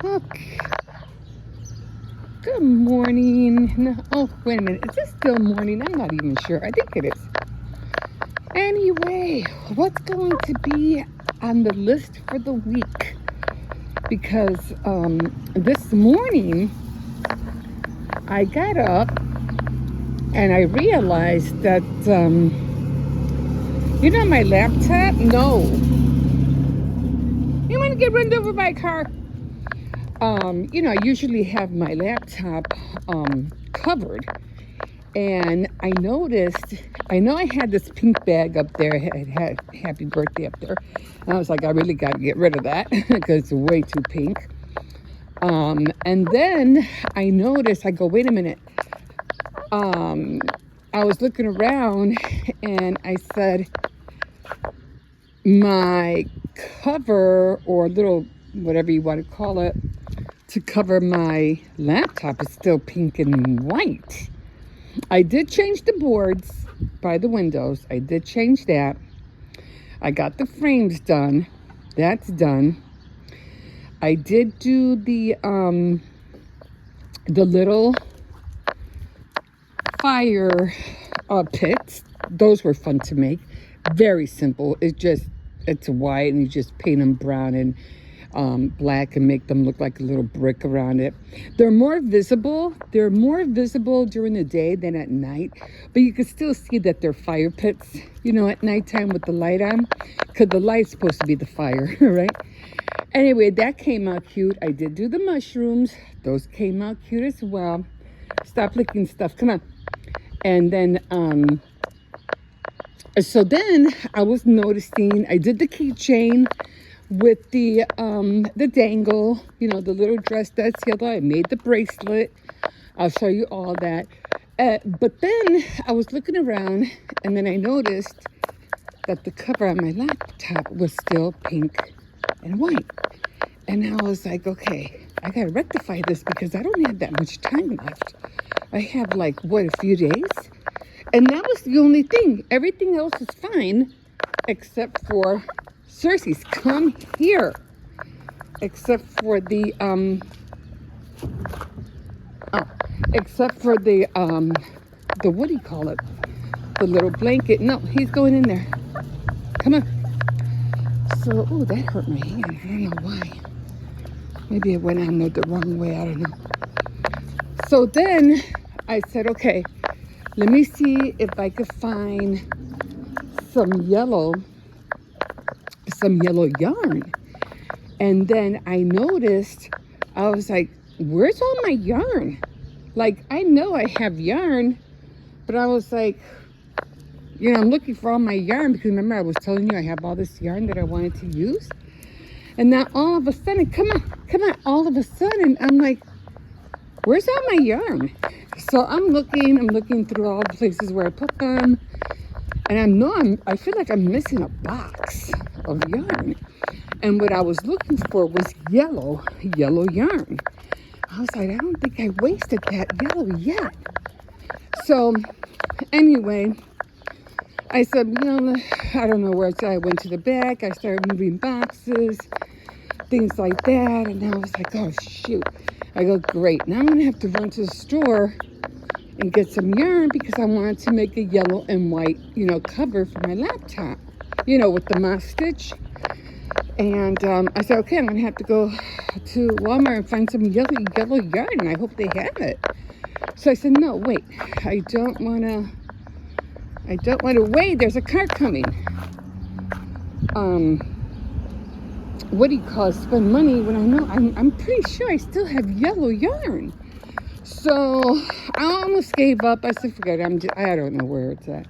Okay. Good morning. No, oh, wait a minute. Is this still morning? I'm not even sure. I think it is. Anyway, what's going to be on the list for the week? Because this morning I got up and I realized that, my laptop? No. You want to get run over by a car? I usually have my laptop covered. And I noticed, I know I had this pink bag up there. It had happy birthday up there. And I was like, I really got to get rid of that because it's way too pink. And then I noticed, I go, wait a minute. I was looking around and I said, my cover or little, whatever you want to call it, to cover my laptop is still pink and white. I did change the boards by the windows. I did change that. I got the frames done. That's done. I did do the little fire pits. Those were fun to make. Very simple. It's white and you just paint them brown and black and make them look like a little brick around it. They're more visible during the day than at night, but you can still see that they're fire pits, at nighttime with the light on, because the light's supposed to be the fire, right? Anyway, that came out cute. I did do the mushrooms. Those came out cute as well. Stop licking stuff. Come on. And then so then I was noticing, I did the keychain with the dangle, the little dress that's yellow. I made the bracelet. I'll show you all that. But then I was looking around and then I noticed that the cover on my laptop was still pink and white. And I was like, okay, I got to rectify this because I don't have that much time left. I have a few days? And that was the only thing. Everything else is fine except for Xcercies, come here. Except for the what do you call it? The little blanket. No, he's going in there. Come on. So, oh, that hurt my hand. I don't know why. Maybe it went on the wrong way. I don't know. So then I said, okay, let me see if I could find some yellow yarn. And then I noticed, I was like, where's all my yarn? I know I have yarn, but I was like, I'm looking for all my yarn because remember I was telling you I have all this yarn that I wanted to use. And now all of a sudden, come on, all of a sudden, I'm like, where's all my yarn? So I'm looking through all the places where I put them. And I feel like I'm missing a box of yarn. And what I was looking for was yellow yarn. I was like, I don't think I wasted that yellow yet. So anyway, I said, I don't know where it's at. I went to the back. I started moving boxes, things like that. And I was like, oh, shoot. I go, great. Now I'm going to have to run to the store and get some yarn because I wanted to make a yellow and white, cover for my laptop, with the moss stitch. And I said, okay, I'm going to have to go to Walmart and find some yellow yarn, and I hope they have it. So I said, no, wait, I don't want to wait. There's a car coming. What do you call it? Spend money when I know I'm pretty sure I still have yellow yarn. So I almost gave up. I said, forget it. I don't know where it's at.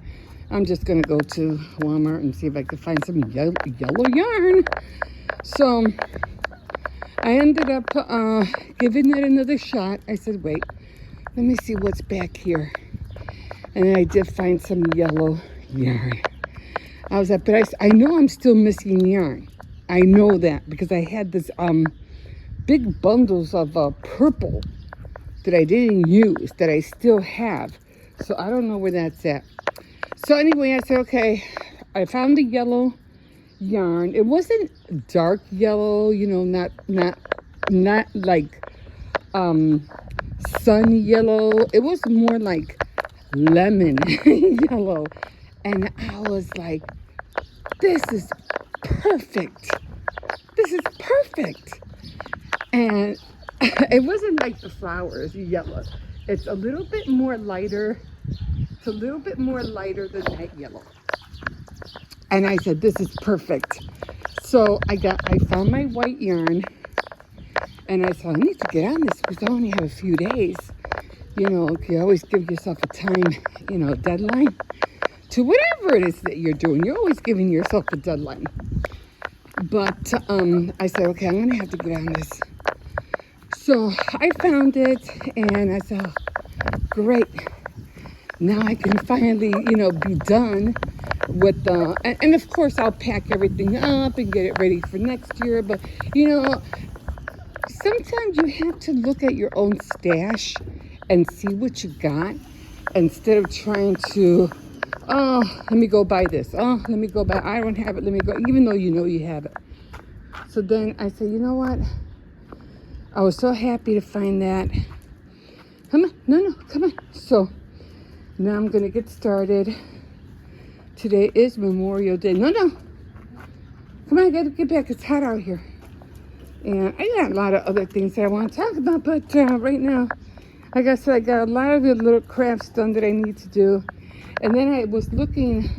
I'm just going to go to Walmart and see if I can find some yellow yarn. So I ended up giving it another shot. I said, wait, let me see what's back here. And I did find some yellow yarn. I was like, but I know I'm still missing yarn. I know that because I had this big bundles of purple that I didn't use that I still have. So I don't know where that's at. So anyway, I said, okay, I found the yellow yarn. It wasn't dark yellow, not not like sun yellow. It was more like lemon yellow. And I was like, this is perfect. This is perfect. And it wasn't like the flowers yellow. It's a little bit more lighter. It's a little bit more lighter than that yellow. And I said, this is perfect. So I found my white yarn, and I said, I need to get on this because I only have a few days. You know, you always give yourself a time, deadline to whatever it is that you're doing. You're always giving yourself a deadline. But I said, okay, I'm going to have to get on this. So I found it, and I said, oh, great. Now I can finally, be done with the, and of course I'll pack everything up and get it ready for next year. But, sometimes you have to look at your own stash and see what you got instead of trying to, oh, let me go buy this. Oh, let me go buy, I don't have it. Let me go, even though you have it. So then I said, you know what? I was so happy to find that. Come on, no, come on. So now I'm going to get started. Today is Memorial Day. No. Come on, I got to get back. It's hot out here. And I got a lot of other things that I want to talk about. But right now, like I said, I got a lot of the little crafts done that I need to do. And then I was looking,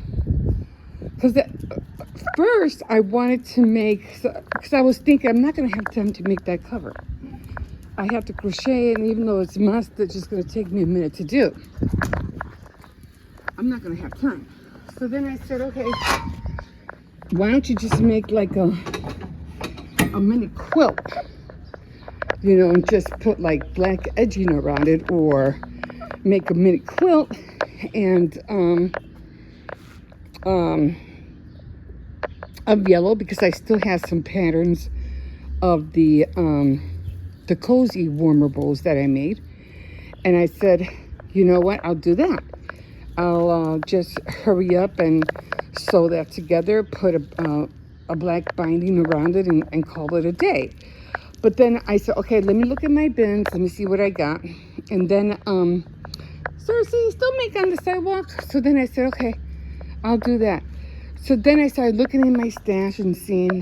because first I wanted to make, because I was thinking I'm not going to have time to make that cover. I have to crochet it, and even though it's must, it's just going to take me a minute to do. I'm not going to have time. So then I said, okay, why don't you just make like a mini quilt, and just put like black edging around it, or make a mini quilt and of yellow, because I still have some patterns of the cozy warmer bowls that I made. And I said, you know what, I'll do that. I'll just hurry up and sew that together, put a black binding around it, and call it a day. But then I said, okay, let me look at my bins. Let me see what I got. And then, Xcercies, don't make on the sidewalk. So then I said, okay, I'll do that. So then I started looking in my stash and seeing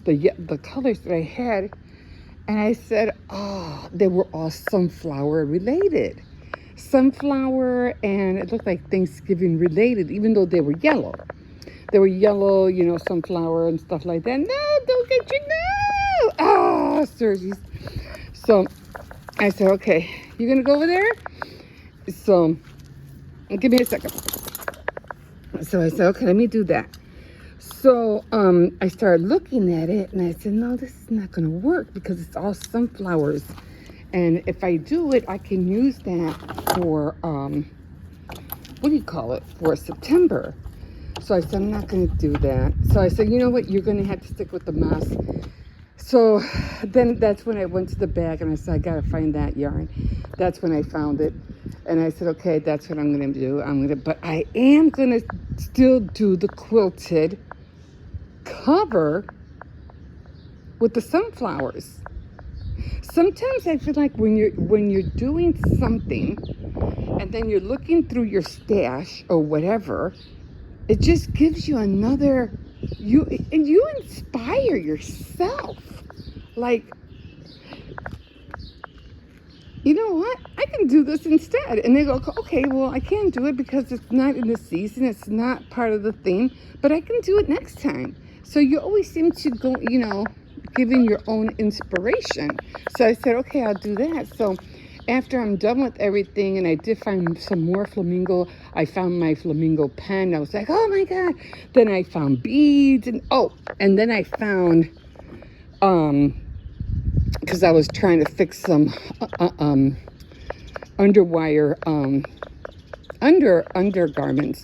the colors that I had. And I said, oh, they were all sunflower related. Sunflower, and it looked like Thanksgiving related, even though they were yellow. They were yellow, sunflower and stuff like that. No, don't get you, no! Oh, Xcercies. So I said, okay, you gonna go over there? So give me a second. So I said, okay, let me do that. So I started looking at it, and I said, no, this is not gonna work because it's all sunflowers. And if I do it, I can use that for, for September. So I said, I'm not going to do that. So I said, you know what, you're going to have to stick with the moss. So then that's when I went to the bag, and I said, I got to find that yarn. That's when I found it. And I said, okay, that's what I'm going to do. But I am going to still do the quilted cover with the sunflowers. Sometimes I feel like when you're doing something and then you're looking through your stash or whatever, it just gives you another, you inspire yourself. Like, you know what? I can do this instead. And they go, okay, well, I can't do it because it's not in the season. It's not part of the theme, but I can do it next time. So you always seem to go, giving your own inspiration. So I said, okay, I'll do that. So after I'm done with everything, and I did find some more flamingo, I found my flamingo pen. I was like, oh my God. Then I found beads, and then I found, because I was trying to fix some underwire undergarments.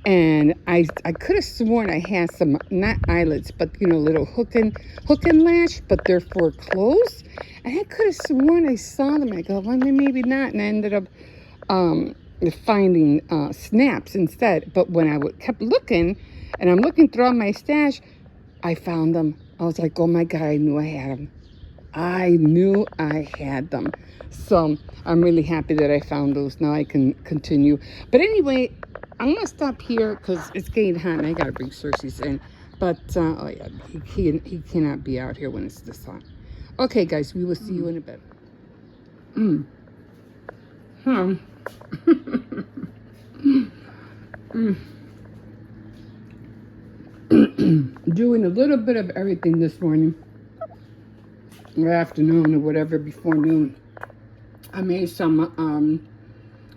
And I could have sworn I had some, not eyelets, but, little hook and lash, but they're for clothes. And I could have sworn I saw them. I go, well, maybe not. And I ended up finding snaps instead. But when I kept looking, and I'm looking throughout my stash, I found them. I was like, oh my God, I knew I had them. I knew I had them. So I'm really happy that I found those. Now I can continue. But anyway, I'm going to stop here because it's getting hot and I got to bring Xcercies in. But, oh yeah, he cannot be out here when it's this hot. Okay, guys, we will see you in a bit. Doing a little bit of everything this morning, or afternoon, or whatever, before noon. I made some,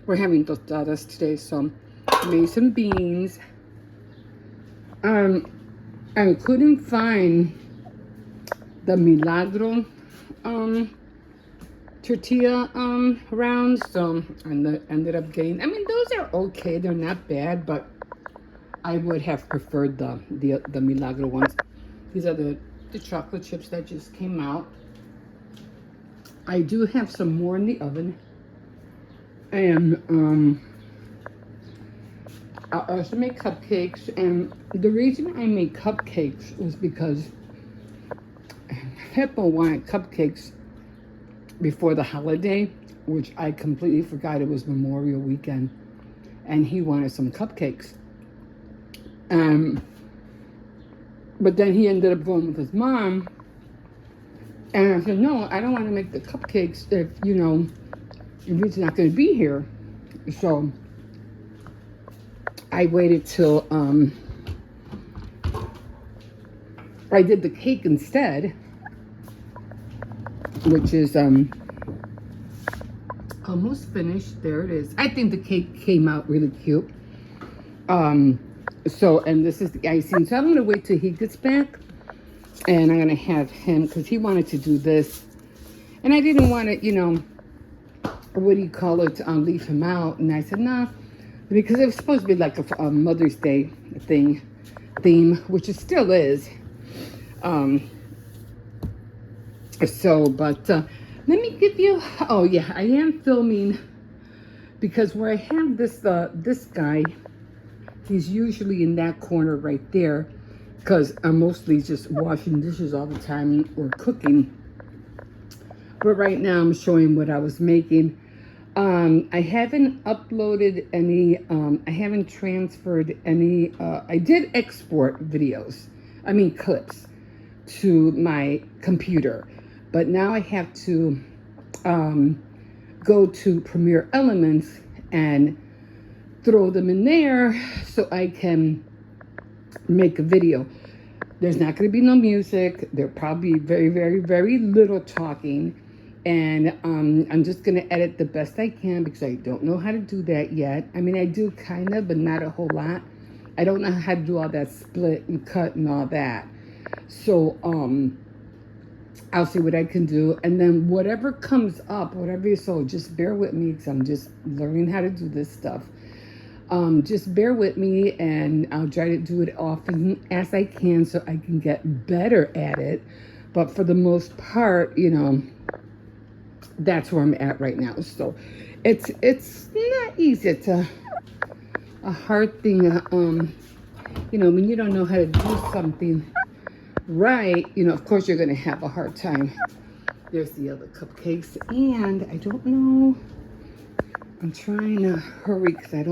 we're having tostadas today, so I made some beans. I couldn't find the Milagro tortilla rounds, so I ended up getting, I mean, those are okay, they're not bad, but I would have preferred the Milagro ones. These are the chocolate chips that just came out. I do have some more in the oven, and I also make cupcakes. And the reason I made cupcakes was because Hippo wanted cupcakes before the holiday, which I completely forgot it was Memorial Weekend, and he wanted some cupcakes. But then he ended up going with his mom, and I said, no, I don't want to make the cupcakes if, you know, if it's not going to be here. So I waited till I did the cake instead, which is almost finished. There it is. I think the cake came out really cute. So, and this is the icing. So I'm going to wait till he gets back, and I'm going to have him, because he wanted to do this. And I didn't want to, you know, what do you call it, leave him out. And I said, nah, because it was supposed to be like a Mother's Day theme, which it still is. But let me give you, oh yeah, I am filming, because where I have this, this guy, he's usually in that corner right there, because I'm mostly just washing dishes all the time or cooking. But right now I'm showing what I was making. I haven't uploaded any, I haven't transferred any, I did export videos, clips, to my computer. But now I have to go to Premiere Elements and throw them in there so I can make a video. There's not going to be no music. There'll probably be very, very, very little talking. And I'm just going to edit the best I can, because I don't know how to do that yet. I mean, I do kind of, but not a whole lot. I don't know how to do all that split and cut and all that. So I'll see what I can do. And then whatever comes up, so just bear with me, because I'm just learning how to do this stuff. Just bear with me, and I'll try to do it often as I can so I can get better at it. But for the most part, you know, that's where I'm at right now. So it's not easy. It's a hard thing. You know, when you don't know how to do something right, you know, of course you're going to have a hard time. There's the other cupcakes, and I don't know. I'm trying to hurry because I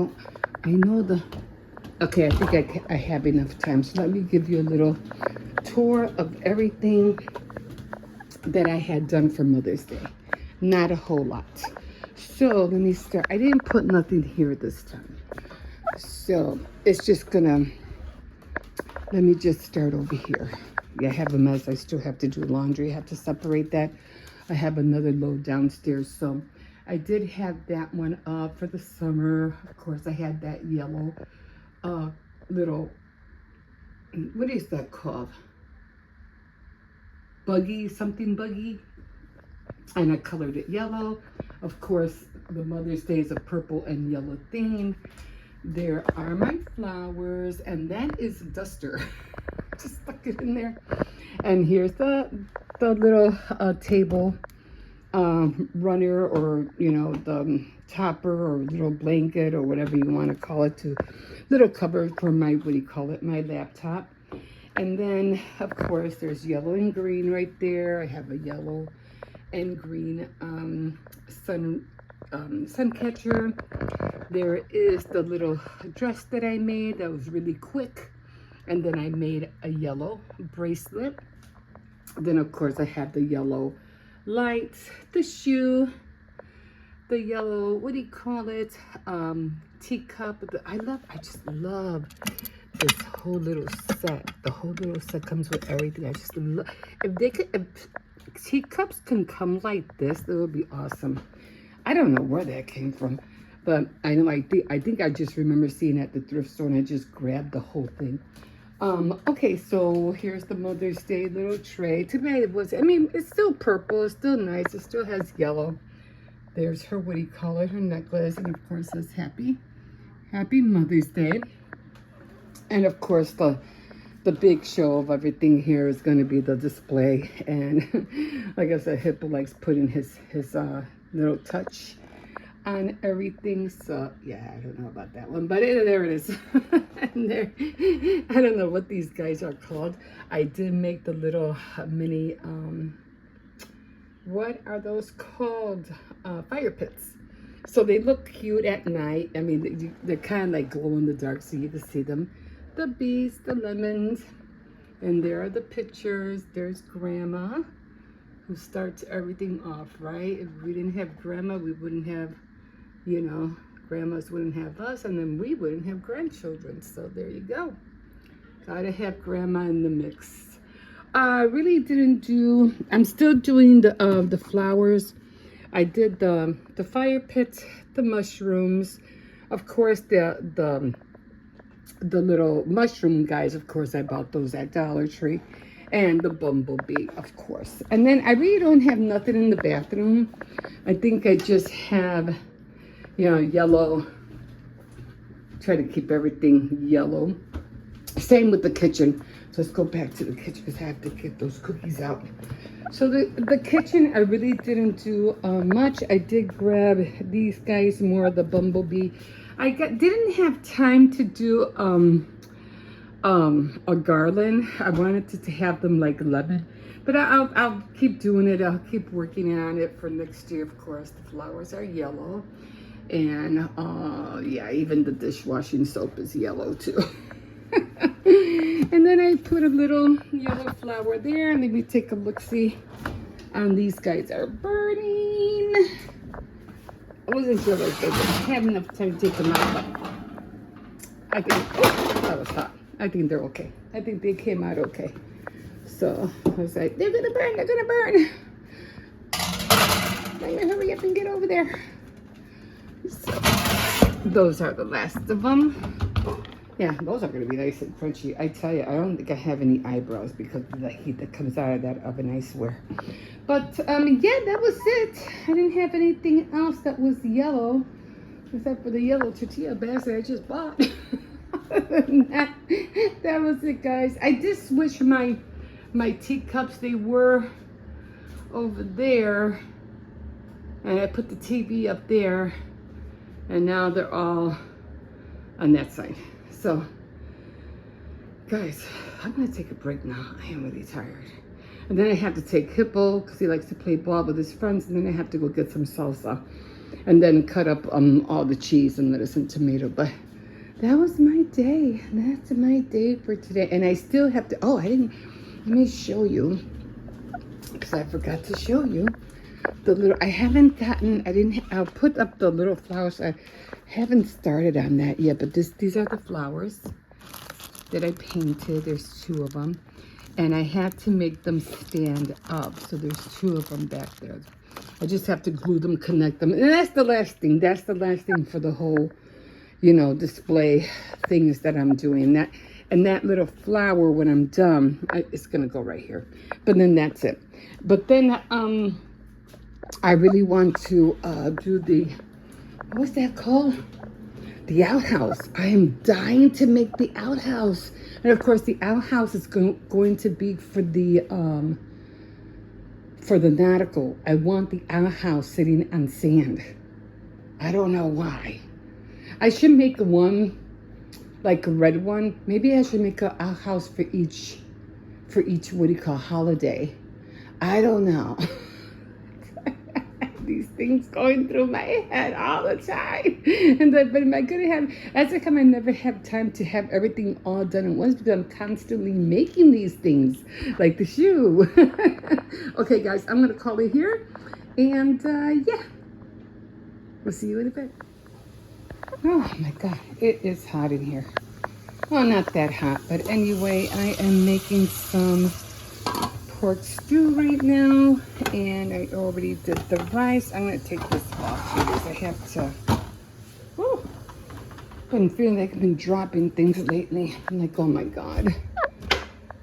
know the, okay, I think I have enough time. So let me give you a little tour of everything that I had done for Mother's Day. Not a whole lot. So let me start. I didn't put nothing here this time. So it's just gonna, let me just start over here. Yeah, I have a mess. I still have to do laundry. I have to separate that. I have another load downstairs. So I did have that one up for the summer. Of course, I had that yellow little, what is that called? Buggy, something buggy. And I colored it yellow. Of course, the Mother's Day is a purple and yellow theme. There are my flowers, and that is a duster. Just stuck it in there. And here's the little table runner, or, you know, the topper, or little blanket, or whatever you want to call it, to little cover for my, what do you call it, my laptop. And then, of course, there's yellow and green right there. I have a yellow and green sun catcher. There is the little dress that I made that was really quick. And then I made a yellow bracelet. Then, of course, I have the yellow lights, the shoe, the yellow, what do you call it? Teacup. I just love this whole little set. The whole little set comes with everything. I just love, if teacups can come like this, that would be awesome. I don't know where that came from, but I know I think I just remember seeing it at the thrift store and I just grabbed the whole thing. Okay, so here's the Mother's Day little tray. Too bad it was, I mean, it's still purple, it's still nice, it still has yellow. There's her, what do you call it, her necklace, and of course says happy Mother's Day. And of course the big show of everything here is going to be the display. And like I said, Hippo likes putting his little touch on everything. So yeah, I don't know about that one, but there it is. And there, I don't know what these guys are called. I did make the little mini, what are those called? Fire pits. So they look cute at night. I mean, they're kind of like glow in the dark, so you can see them. The bees, the lemons, and there are the pictures. There's Grandma, who starts everything off, right? If we didn't have Grandma, we wouldn't have, you know, grandmas wouldn't have us, and then we wouldn't have grandchildren. So there you go. Gotta have Grandma in the mix. I really didn't do, I'm still doing the flowers. I did the fire pit, the mushrooms, of course, the little mushroom guys, of course, I bought those at Dollar Tree, and the bumblebee, of course. And then I really don't have nothing in the bathroom. I think I just have, you know, yellow. Try to keep everything yellow. Same with the kitchen. So let's go back to the kitchen because I have to get those cookies out. So the kitchen, I really didn't do much. I did grab these guys, more of the bumblebee. I didn't have time to do a garland. I wanted to have them like lemon, but I'll keep doing it. I'll keep working on it for next year. Of course, the flowers are yellow, and yeah, even the dishwashing soap is yellow too. And then I put a little yellow flower there, and let me take a look-see. These guys are burning. I wasn't sure like they didn't have enough time to take them out, but I think, oh, that was hot. I think they're okay. I think they came out okay. So I was like, they're gonna burn, they're gonna burn. Now you hurry up and get over there. So those are the last of them. Yeah, those are gonna be nice and crunchy. I tell you, I don't think I have any eyebrows because of the heat that comes out of that oven, I swear. But yeah, that was it. I didn't have anything else that was yellow, except for the yellow tortilla basket I just bought. That was it, guys. I did switch my teacups. They were over there, and I put the TV up there, and now they're all on that side. So, guys, I'm gonna take a break now. I am really tired. And then I have to take Hippo because he likes to play ball with his friends, and then I have to go get some salsa, and then cut up all the cheese and lettuce and tomato. But that was my day. That's my day for today. And I still have to, oh, I didn't, let me show you, because I forgot to show you the little, I haven't gotten, I'll put up the little flowers. I haven't started on that yet, but these are the flowers that I painted. There's 2 of them, and I had to make them stand up. So there's 2 of them back there. I just have to glue them, connect them, and that's the last thing. That's the last thing for the whole, you know, display things that I'm doing. That little flower, when I'm done, it's gonna go right here. But then that's it. But then I really want to do the, what's that called? The outhouse. I am dying to make the outhouse. And of course the outhouse is going to be for the nautical. I want the outhouse sitting on sand. I don't know why. I should make one, like a red one. Maybe I should make an outhouse for each for each, what do you call, holiday. I don't know. These things going through my head all the time. And but am I gonna have, as I come, I never have time to have everything all done at once because I'm constantly making these things, like the shoe. Okay, guys, I'm gonna call it here. And yeah, we'll see you in a bit. Oh my God, it is hot in here. Well, not that hot, but anyway, I am making some pork stew right now, and I already did the rice. I'm gonna take this off because I have to. Oh, been feeling like I've been dropping things lately. I'm like, oh my God.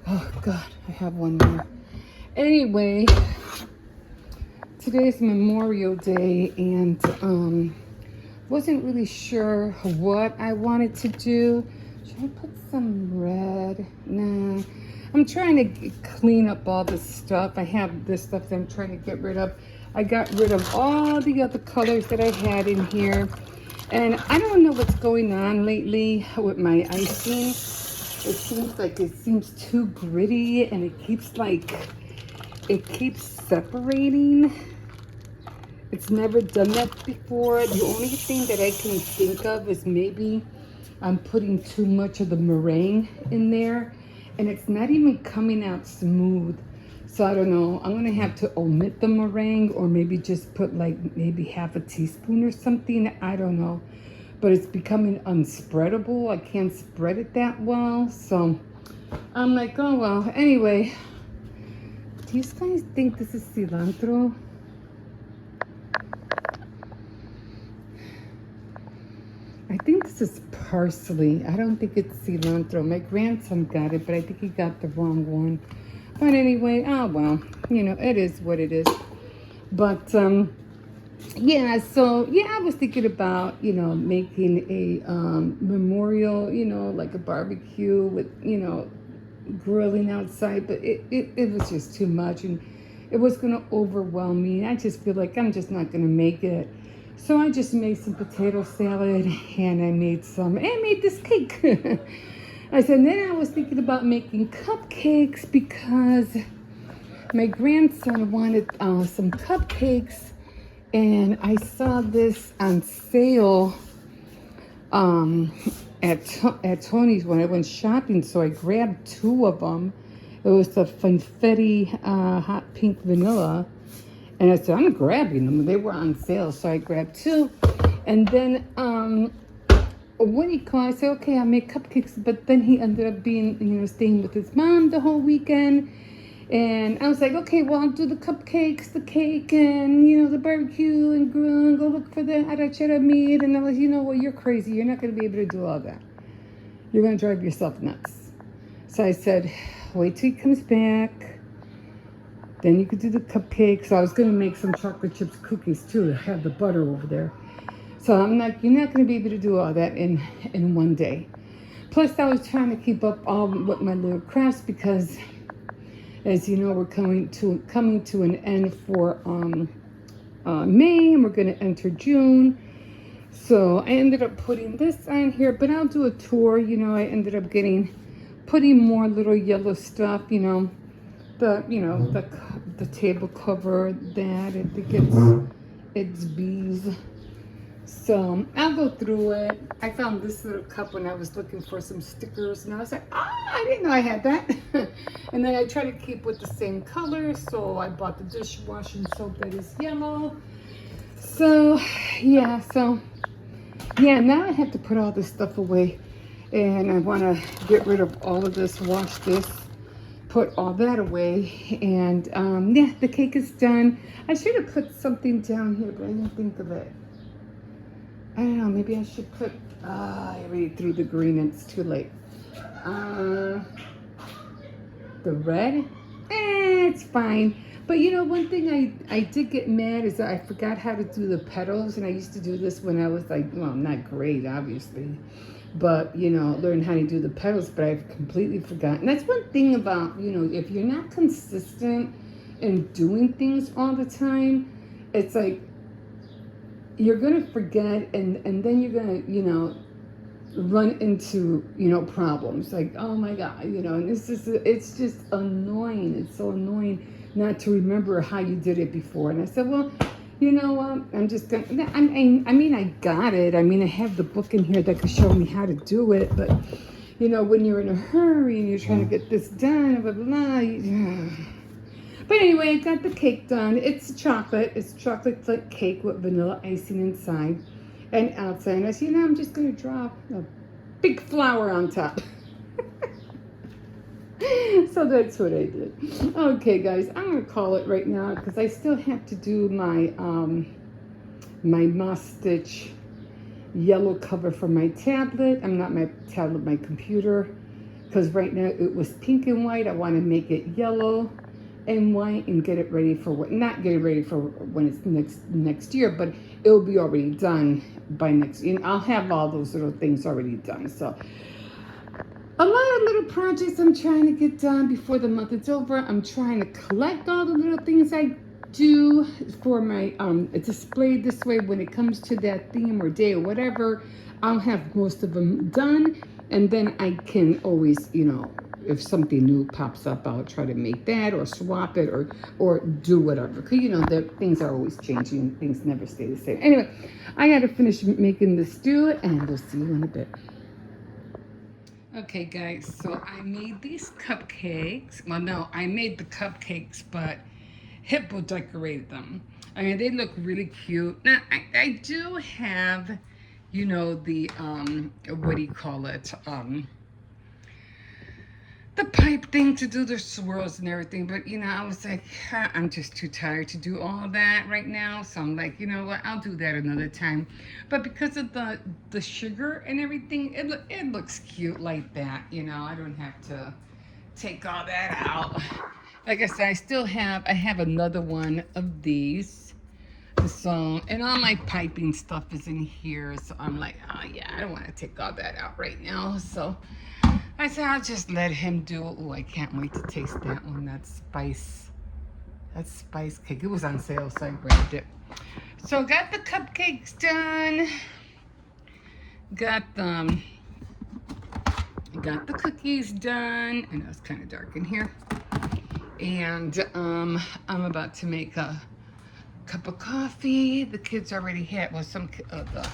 Oh God, I have one more. Anyway, today's Memorial Day, and wasn't really sure what I wanted to do. Should I put some red? Nah. I'm trying to clean up all this stuff. I have this stuff that I'm trying to get rid of. I got rid of all the other colors that I had in here. And I don't know what's going on lately with my icing. It seems like it seems too gritty, and it keeps separating. It's never done that before. The only thing that I can think of is maybe I'm putting too much of the meringue in there, and it's not even coming out smooth. So I don't know. I'm gonna have to omit the meringue, or maybe just put like maybe half a teaspoon or something. I don't know. But it's becoming unspreadable. I can't spread it that well. So I'm like, oh well. Anyway, do you guys think this is cilantro? I think this is parsley. I don't think it's cilantro. My grandson got it, but I think he got the wrong one. But anyway, oh well, you know, it is what it is. But yeah, so yeah, I was thinking about, you know, making a memorial, you know, like a barbecue with, you know, grilling outside, but it was just too much, and it was gonna overwhelm me. I just feel like I'm just not gonna make it. So I just made some potato salad, and I made this cake. I said, then I was thinking about making cupcakes because my grandson wanted some cupcakes, and I saw this on sale at Tony's when I went shopping, so I grabbed 2 of them. It was the Funfetti hot pink vanilla. And I said, I'm grabbing them. They were on sale, so I grabbed 2. And then when he called, I said, okay, I'll make cupcakes. But then he ended up being, you know, staying with his mom the whole weekend. And I was like, okay, well, I'll do the cupcakes, the cake, and, you know, the barbecue, and grill, and go look for the arrachera meat. And I was, you know what, you're crazy. You're not going to be able to do all that. You're going to drive yourself nuts. So I said, wait till he comes back. Then you could do the cupcakes. So I was going to make some chocolate chips cookies too. I have the butter over there. So you're not going to be able to do all that in one day. Plus, I was trying to keep up all with my little crafts because, as you know, we're coming to an end for May, and we're going to enter June. So I ended up putting this on here, but I'll do a tour. You know, I ended up putting more little yellow stuff. You know, the table cover, that I think it's bees. So I'll go through it. I found this little cup when I was looking for some stickers, and I was like, I didn't know I had that. And then I try to keep with the same color, so I bought the dishwashing soap that is yellow. So yeah, now I have to put all this stuff away, and I want to get rid of all of this, wash this, put all that away. And yeah, the cake is done. I should have put something down here, but I didn't think of it. I don't know, maybe I should put, I already threw the green and it's too late. The red, it's fine. But you know, one thing I did get mad is that I forgot how to do the petals, and I used to do this when I was like, well, not great, obviously, but you know, learn how to do the petals, but I've completely forgotten. That's one thing about, you know, if you're not consistent in doing things all the time, it's like, you're gonna forget, and then you're gonna, you know, run into, you know, problems. Like, oh my God, you know, and it's just annoying. It's so annoying not to remember how you did it before. And I said, well, you know what? I'm just gonna. I mean, I got it. I mean, I have the book in here that could show me how to do it. But you know, when you're in a hurry and you're trying to get this done, blah blah blah. But anyway, I got the cake done. It's chocolate. It's chocolate cake with vanilla icing inside and outside. And I said, you know, I'm just gonna drop a big flower on top. So that's what I did. Okay, guys, I'm gonna call it right now because I still have to do my my moss stitch yellow cover for my tablet. I'm not my tablet, my computer, because right now it was pink and white. I want to make it yellow and white and get it ready for what? Not get it ready for when it's next year, but it'll be already done by next year. And I'll have all those little things already done. So a lot of little projects I'm trying to get done before the month is over. I'm trying to collect all the little things I do for my display this way. When it comes to that theme or day or whatever, I'll have most of them done, and then I can always, you know, if something new pops up, I'll try to make that or swap it or do whatever. Because you know that things are always changing. Things never stay the same. Anyway, I got to finish making the stew, and we'll see you in a bit. Okay, guys, so I made these cupcakes. Well, no, I made the cupcakes, but Hippo decorated them. I mean, they look really cute. Now, I do have, you know, the, what do you call it? The pipe thing to do the swirls and everything. But, you know, I was like, I'm just too tired to do all that right now. So I'm like, you know what, I'll do that another time. But because of the sugar and everything, it looks cute like that. You know, I don't have to take all that out. Like I said, I have another one of these. So, and all my piping stuff is in here. So I'm like, oh yeah, I don't want to take all that out right now. So I said, I'll just let him do it. Oh, I can't wait to taste that one. That spice cake. It was on sale, so I grabbed it. So got the cupcakes done. Got the cookies done. I know it's kind of dark in here. And I'm about to make a cup of coffee. The kids already had, well, some of the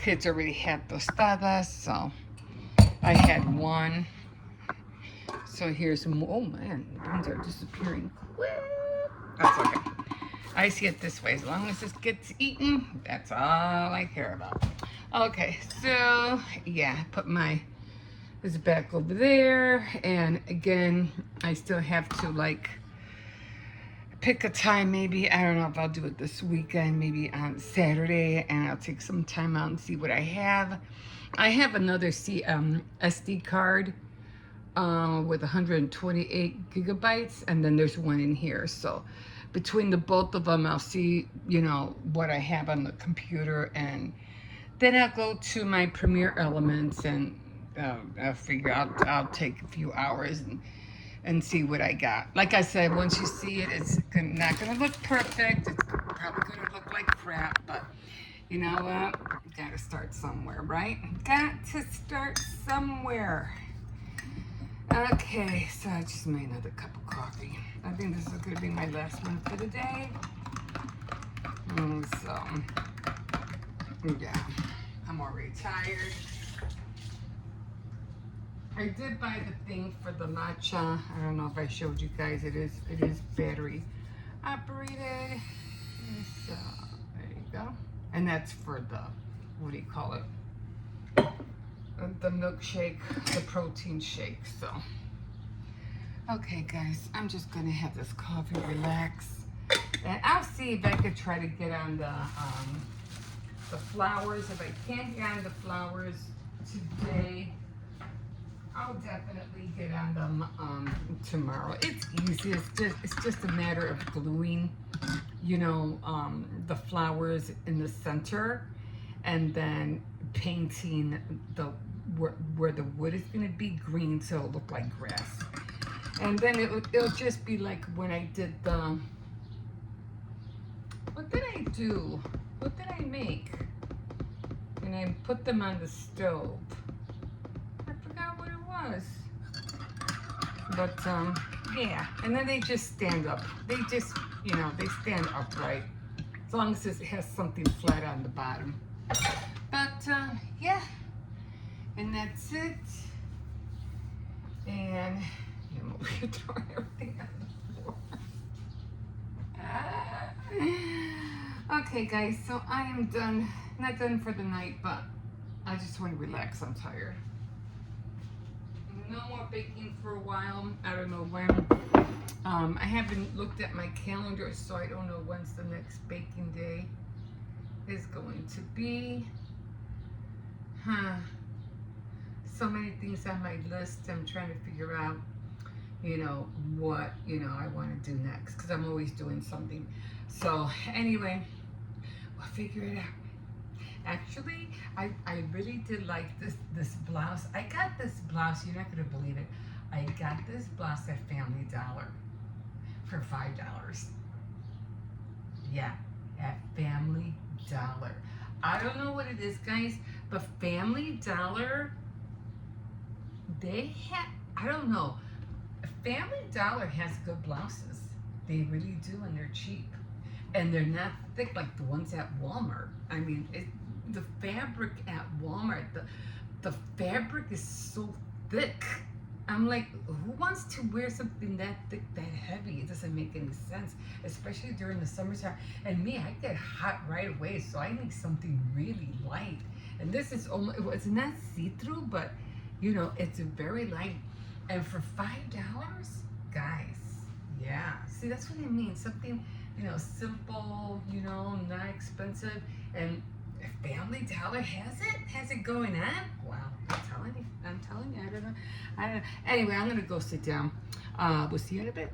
kids already had tostadas, so I had one. So here's more. Oh man, things are disappearing quick. That's okay. I see it this way. As long as this gets eaten, that's all I care about. Okay, so yeah, put this back over there. And again, I still have to like pick a time. Maybe, I don't know if I'll do it this weekend, maybe on Saturday, and I'll take some time out and see what I have. I have another SD card with 128 gigabytes, and then there's one in here. So between the both of them, I'll see, you know, what I have on the computer, and then I'll go to my Premiere Elements, and I'll figure out, I'll take a few hours and see what I got. Like I said, once you see it, it's not gonna look perfect. It's probably gonna look like crap, but you know what? Gotta start somewhere, right? Got to start somewhere. Okay, so I just made another cup of coffee. I think this is gonna be my last one for the day. So, yeah, I'm already tired. I did buy the thing for the matcha. I don't know if I showed you guys. It is battery operated. So there you go. And that's for the, what do you call it? The milkshake, the protein shake. So, okay, guys, I'm just gonna have this coffee, relax, and I'll see if I could try to get on the flowers. If I can't get on the flowers today, I'll definitely get on them tomorrow. It's easy. It's just a matter of gluing, you know, the flowers in the center, and then painting where the wood is going to be green, so it'll look like grass. And then it'll just be like when I did the, what did I do? What did I make? and I put them on the stove. I forgot what it was. But yeah, and then they just stand up. They just, you know, they stand upright. As long as it has something flat on the bottom. But yeah, and that's it. And you know, we're throwing everything on the floor. Okay, guys, so I am done. Not done for the night, but I just want to relax. I'm tired. No more baking for a while. I don't know when. I haven't looked at my calendar, so I don't know when's the next baking day is going to be. So many things on my list. I'm trying to figure out, you know, what, you know, I want to do next, because I'm always doing something. So anyway, we'll figure it out. Actually, I really did like this blouse. I got this blouse, you're not going to believe it. I got this blouse at Family Dollar for $5. Yeah, at Family Dollar. I don't know what it is, guys, but Family Dollar, they have, I don't know. Family Dollar has good blouses. They really do, and they're cheap. And they're not thick like the ones at Walmart. I mean, the fabric at Walmart, the fabric is so thick. I'm like, who wants to wear something that thick, that heavy? It doesn't make any sense, especially during the summertime. And me, I get hot right away, so I need something really light. And this is almost, it's not see-through, but you know, it's very light. And for $5, guys, yeah. See, that's what I mean. Something, you know, simple, you know, not expensive. And if Family Dollar has it going on, wow, I'm telling you, I don't know. Anyway, I'm gonna go sit down. We'll see you in a bit.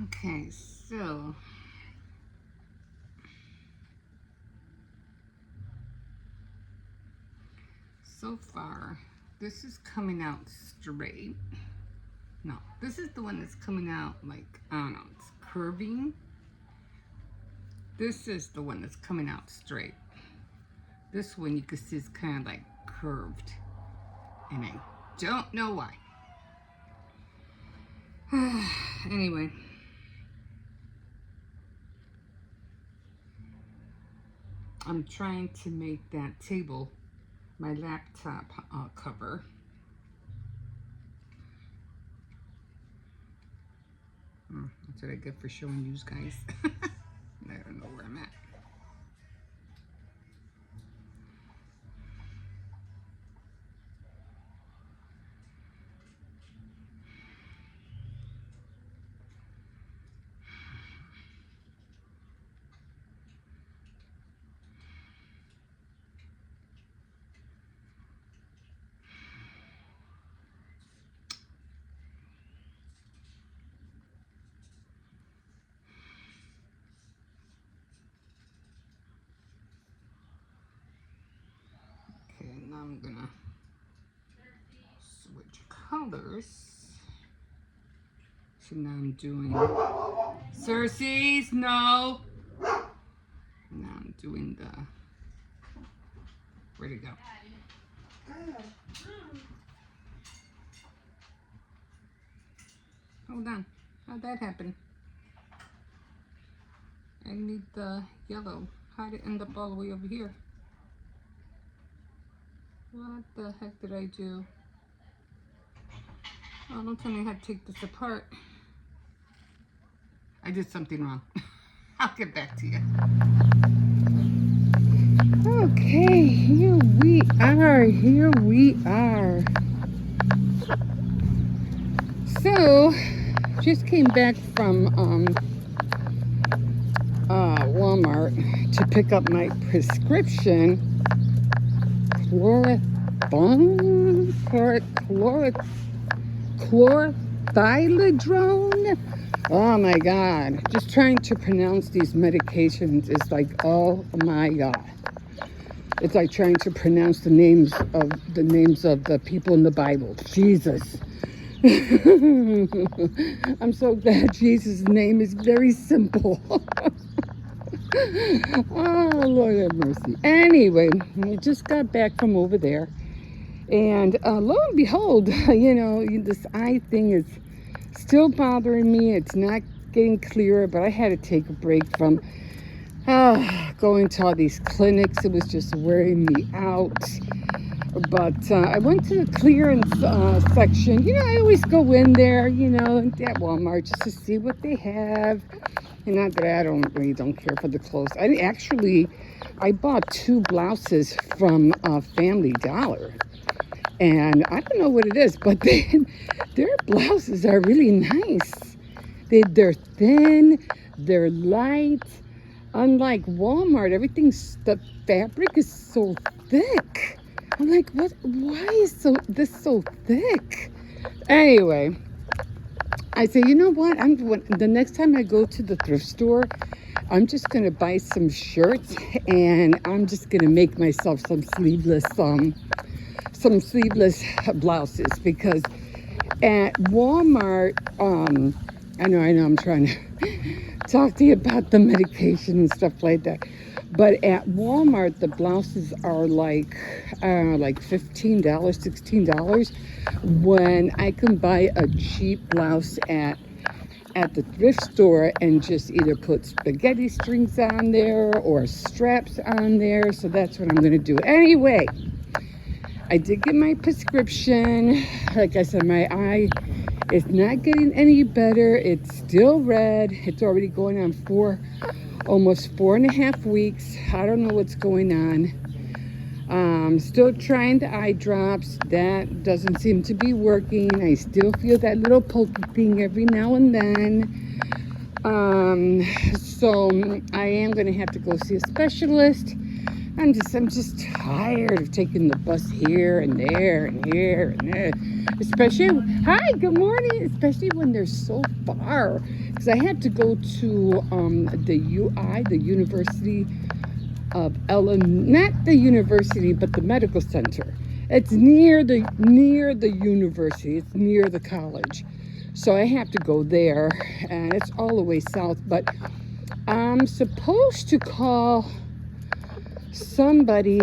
Okay, so far, this is coming out straight. No, this is the one that's coming out like, I don't know, it's curving. This is the one that's coming out straight. This one you can see is kind of like curved. And I don't know why. Anyway. I'm trying to make that table my laptop cover. That's what I get for showing you guys. I don't know where I'm at. Okay, now I'm gonna switch colors. So now I'm doing Xcercies, no. Now I'm doing the, where'd it go? Hold on, how'd that happen? I need the yellow. How'd it end up all the way over here? What the heck did I do? Oh, don't tell me I had to take this apart. I did something wrong. I'll get back to you. Okay, here we are. So, just came back from Walmart to pick up my prescription chlorothyladrone. Oh my God, just trying to pronounce these medications is like, oh my God. It's like trying to pronounce the names of the people in the Bible. Jesus. I'm so glad Jesus' name is very simple. Oh, Lord have mercy. Anyway, we just got back from over there. And lo and behold, you know, this eye thing is still bothering me. It's not getting clearer, but I had to take a break from going to all these clinics. It was just wearing me out. But I went to the clearance section. You know, I always go in there, you know, at Walmart just to see what they have. And not that I really don't care for the clothes. I bought 2 blouses from Family Dollar. And I don't know what it is, but their blouses are really nice. They're thin, they're light. Unlike Walmart, the fabric is so thick. I'm like, what? Why is this so thick? Anyway, I say, you know what? The next time I go to the thrift store, I'm just gonna buy some shirts, and I'm just gonna make myself some sleeveless blouses, because at Walmart, I know I'm trying to talk to you about the medication and stuff like that, but at Walmart the blouses are like $15, $16, when I can buy a cheap blouse at the thrift store and just either put spaghetti strings on there or straps on there. So that's what I'm gonna do. Anyway, I did get my prescription. Like I said, my eye is not getting any better. It's still red. It's already going on almost 4.5 weeks. I don't know what's going on. Still trying the eye drops. That doesn't seem to be working. I still feel that little pokey thing every now and then. So I am going to have to go see a specialist. I'm just tired of taking the bus here and there and here and there. Especially, hi, good morning. Especially when they're so far. Because I had to go to the University of not the university, but the medical center. It's near the university. It's near the college. So I have to go there, and it's all the way south. But I'm supposed to call somebody.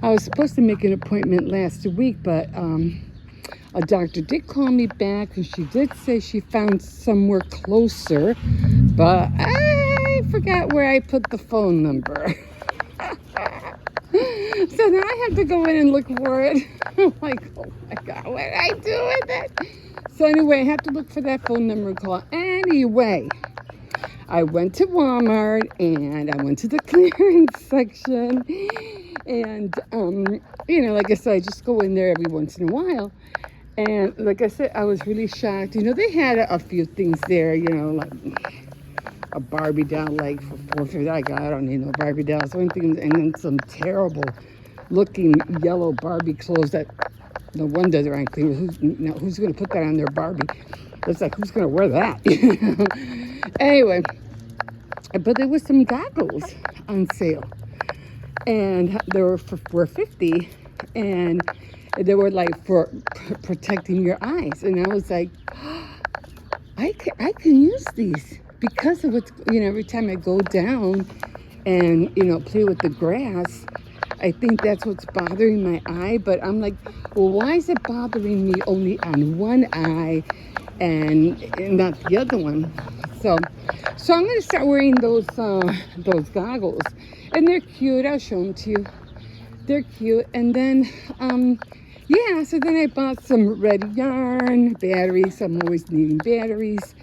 I was supposed to make an appointment last week, but a doctor did call me back, and she did say she found somewhere closer, but I forgot where I put the phone number. So now I have to go in and look for it. I'm like, oh my God, what did I do with it? So anyway, I have to look for that phone number and call. Anyway, I went to Walmart and I went to the clearance section. And, like I said, I just go in there every once in a while. And like I said, I was really shocked. They had a few things there, like a Barbie doll, like for $450. I don't need no Barbie dolls or anything. And then some terrible looking yellow Barbie clothes that no wonder they're unclean. Who's going to put that on their Barbie? It's like, who's going to wear that? Anyway, but there was some goggles on sale. And they were for $450. And they were like for protecting your eyes. And I was like, I can use these because of what's, every time I go down and, play with the grass, I think that's what's bothering my eye. But I'm like, well, why is it bothering me only on one eye and not the other one? So I'm going to start wearing those goggles. And they're cute. I'll show them to you. They're cute. And then, so then I bought some red yarn, batteries. I'm always needing batteries.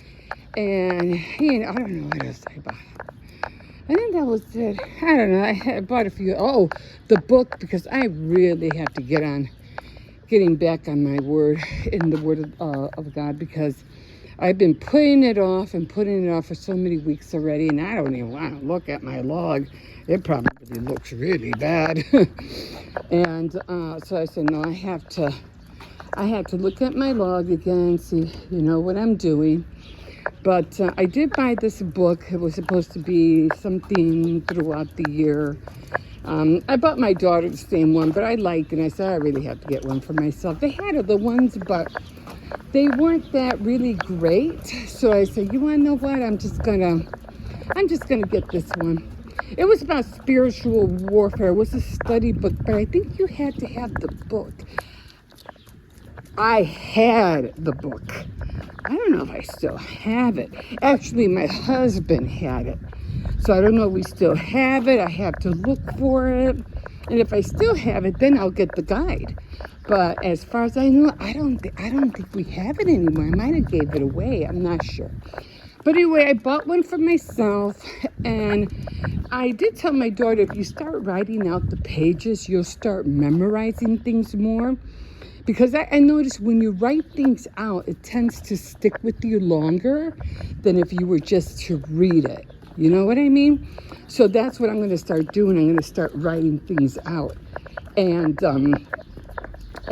And, I don't know what else I bought. I think that was it. I don't know. I bought a few. Oh, the book, because I really have to getting back on my word, in the word of God, because I've been putting it off for so many weeks already, and I don't even want to look at my log. It probably looks really bad. And so I said, no, I have to look at my log again, see, what I'm doing. But I did buy this book. It was supposed to be something throughout the year. I bought my daughter the same one, but I liked it. And I said, I really have to get one for myself. They had other ones, but they weren't that really great. So I said, you want to know what? I'm just gonna get this one. It was about spiritual warfare. It was a study book, but I think you had to have the book. I had the book. I don't know if I still have it. Actually, my husband had it. So I don't know if we still have it. I have to look for it. And if I still have it, then I'll get the guide. But as far as I know, I don't think we have it anymore. I might have gave it away. I'm not sure. But anyway, I bought one for myself. And I did tell my daughter, if you start writing out the pages, you'll start memorizing things more. Because I noticed when you write things out, it tends to stick with you longer than if you were just to read it. You know what I mean? So that's what I'm going to start doing. I'm going to start writing things out. And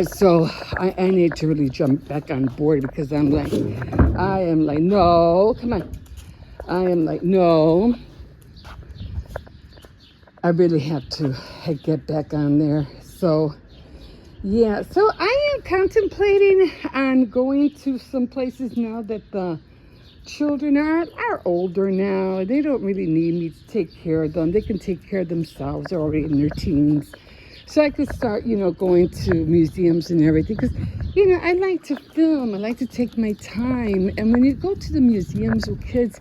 so I need to really jump back on board, because I am like, no, come on. I am like, no. I really have to get back on there. So, yeah. So I am contemplating on going to some places now that the children are older now. They don't really need me to take care of them. They can take care of themselves. They're already in their teens. So I could start, going to museums and everything. Because, I like to film. I like to take my time. And when you go to the museums with kids,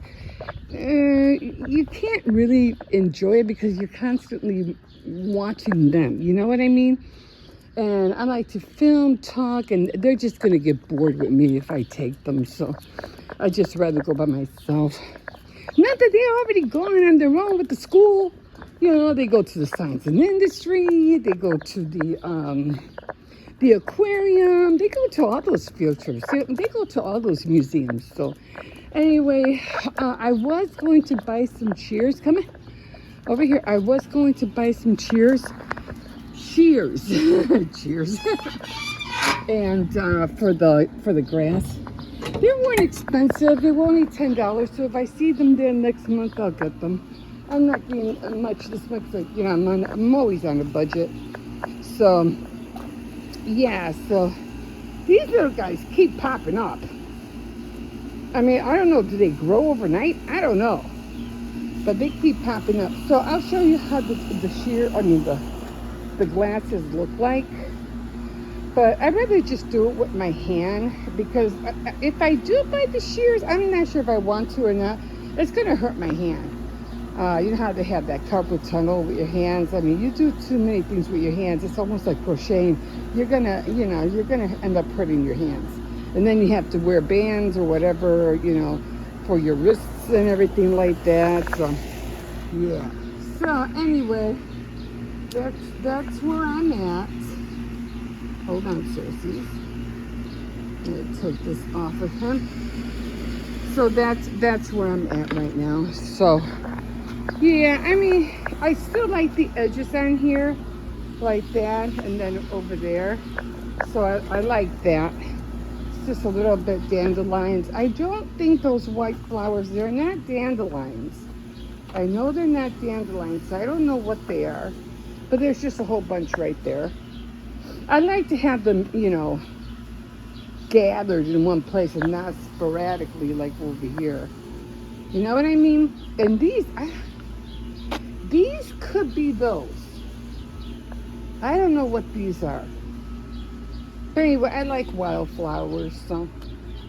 you can't really enjoy it because you're constantly watching them. You know what I mean? And I like to film, talk, and they're just going to get bored with me if I take them. So I'd just rather go by myself. Not that they're already going on their own with the school. They go to the science and industry. They go to the aquarium. They go to all those field trips. They go to all those museums. So anyway, I was going to buy some cheers. Come on, over here. I was going to buy some cheers. Cheers. And for the grass, they weren't expensive. They were only $10. So if I see them there next month, I'll get them. I'm not getting much this month. Like, you know, I'm always on a budget. So yeah. So these little guys keep popping up. I mean, I don't know. Do they grow overnight? I don't know. But they keep popping up. So I'll show you how the glasses look like. But I'd rather just do it with my hand, because if I do buy the shears, I'm not sure if I want to or not. It's going to hurt my hand. You know how they have that carpal tunnel with your hands? I mean, you do too many things with your hands. It's almost like crocheting. You're going to end up hurting your hands. And then you have to wear bands or whatever, you know, for your wrists and everything like that. So, yeah. So, anyway, that's where I'm at. Hold on, Xcercies. I'm gonna take this off of him. So that's where I'm at right now. So yeah, I mean, I still like the edges on here, like that, and then over there. So I like that. It's just a little bit dandelions. I don't think those white flowers, they're not dandelions. I know they're not dandelions. I don't know what they are, but there's just a whole bunch right there. I like to have them, you know, gathered in one place and not sporadically like over here. You know what I mean? And these could be those. I don't know what these are. But anyway, I like wildflowers, so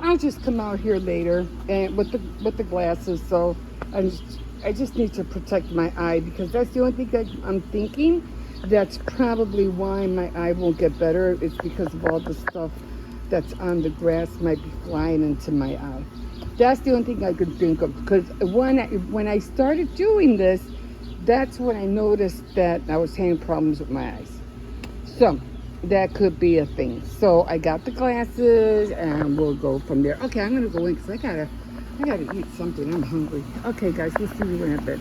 I'll just come out here later and with the glasses. So I just need to protect my eye, because that's the only thing I'm thinking. That's probably why my eye won't get better. It's because of all the stuff that's on the grass might be flying into my eye. That's the only thing I could think of, because when I started doing this, that's when I noticed that I was having problems with my eyes. So that could be a thing. So I got the glasses and we'll go from there. Okay, I'm gonna go in because I gotta eat something. I'm hungry. Okay guys, we'll see you in a bit.